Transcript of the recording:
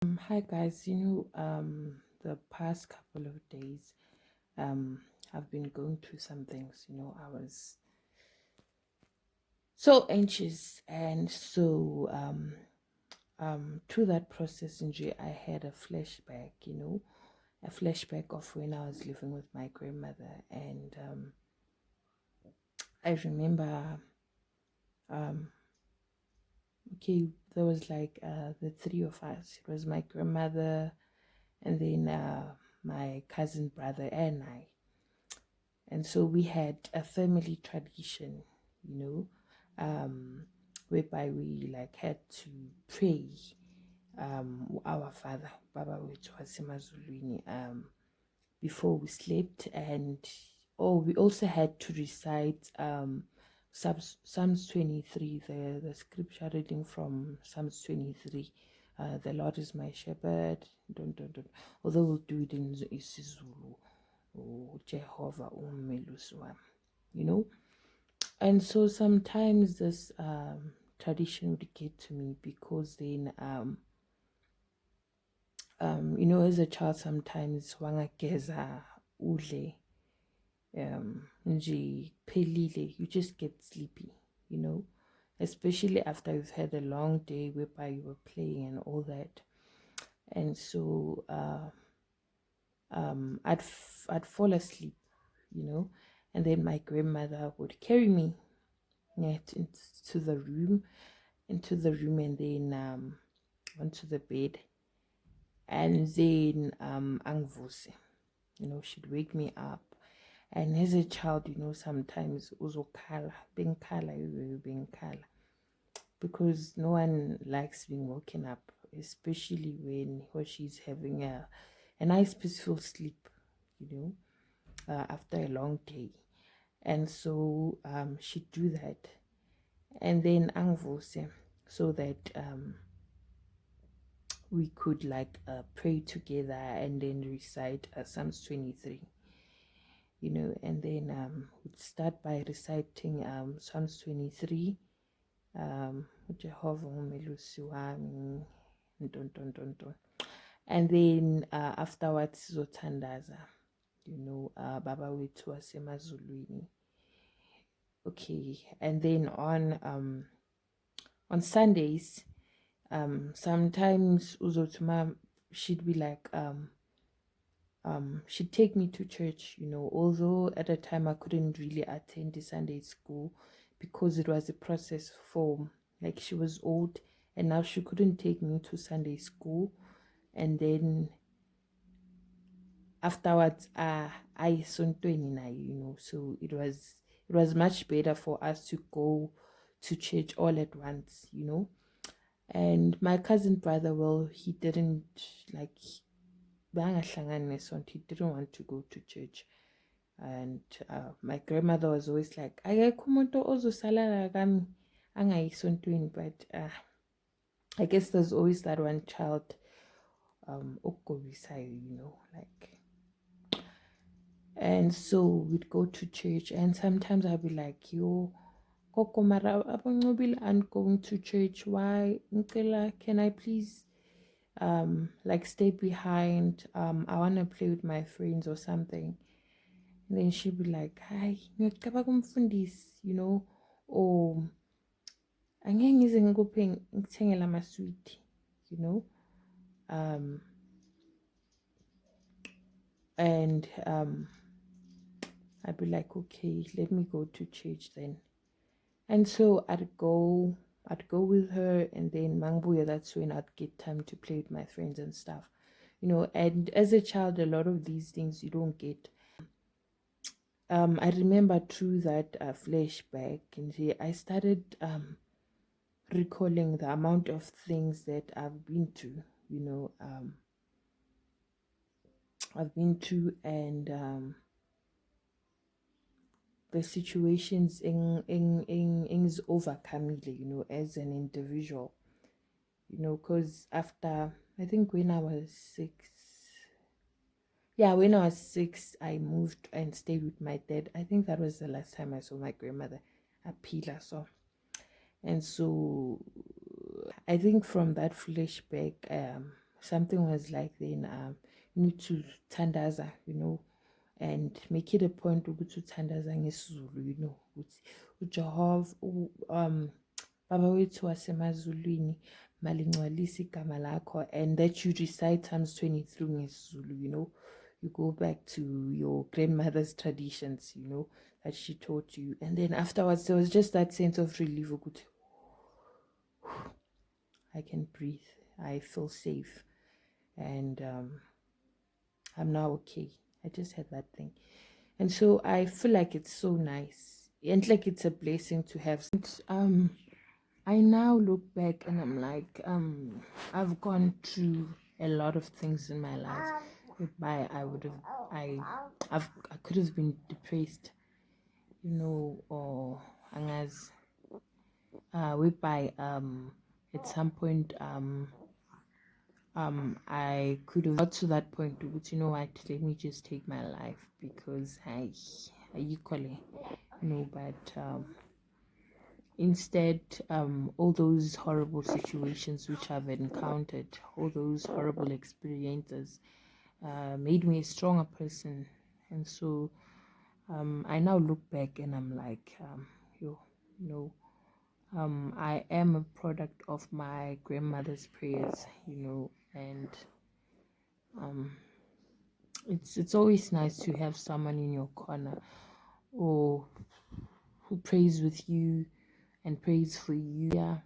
Hi guys, the past couple of days, I've been going through some things. I was so anxious, and through that process, I had a flashback. A flashback of when I was living with my grandmother, and I remember, um, okay, there was like the three of us. It was my grandmother, and then my cousin brother and I. And so we had a family tradition, you know, whereby we like had to pray our father, Baba wetu wasemazulwini, before we slept, and we also had to recite Psalms 23, the scripture reading from Psalms 23. The Lord is my shepherd. Don't. Although we'll do it in isiZulu. Jehovah umelusi wami, you know. And so sometimes this tradition would get to me because then as a child sometimes wangageza udle nje pelile, you just get sleepy, especially after you've had a long day whereby you were playing and all that. And so I'd fall asleep, and then my grandmother would carry me into the room, and then onto the bed, and then angvuse, she'd wake me up. And as a child, sometimes uzokhala, being khala, because no one likes being woken up, especially when he or she's having a nice peaceful sleep, after a long day. And so she'd do that, and then angvuse, so that we could like pray together and then recite Psalms 23, and then we'd start by reciting Psalms 23, Jehovah umelusi wami, nton. And then afterwards zothandaza, Baba wetu wasemazulwini. Okay, and then on Sundays, sometimes uzotuma, she'd be like she'd take me to church, although at the time I couldn't really attend the Sunday school because it was a process for, like, she was old and now she couldn't take me to Sunday school. And then afterwards I sontweni, so it was much better for us to go to church all at once. And my cousin brother, well, he didn't like, he didn't want to go to church. And my grandmother was always like, akekho umuntu ozosalala kami angayi esontweni. But I guess there's always that one child okugobisayo, like. And so we'd go to church, and sometimes I'd be like, yo, Koko mara abangcobile aren't going to church. Why? Nkela, can I please like stay behind? I wanna play with my friends or something. And then she'd be like, hi, ngiyacabanga umfundisi, or angeke ngize ngikuphe ngikuthengele amaswidi, and I'd be like, okay, let me go to church then. And so I'd go with her, and then Mangbuya, that's when I'd get time to play with my friends and stuff. And as a child, a lot of these things you don't get. I remember through that flashback, and I started recalling the amount of things that I've been to, and the situations in overcoming, as an individual, because after, I think when I was 6, when I was 6, I moved and stayed with my dad. I think that was the last time I saw my grandmother, Apila. So, and so I think from that flashback, something was like, then you need to tandaza, and make it a point ukuthi uthandaza ngesizulu, ukuthi uJehova baba wethu wasemazulwini malingcwalise igama lakho, and that you recite times 23 ngesizulu, you go back to your grandmother's traditions, that she taught you. And then afterwards there was just that sense of relief ukuthi I can breathe, I feel safe, and I'm now okay. I just had that thing. And so I feel like it's so nice, and like it's a blessing to have. I now look back and I'm like, I've gone through a lot of things in my life whereby I could have been depressed, or angas, whereby at some point I could have got to that point, but you know what, let me just take my life because I equally, but instead, all those horrible situations which I've encountered, all those horrible experiences, made me a stronger person. And so I now look back and I'm like, I am a product of my grandmother's prayers, and it's always nice to have someone in your corner, or who prays with you and prays for you. Yeah,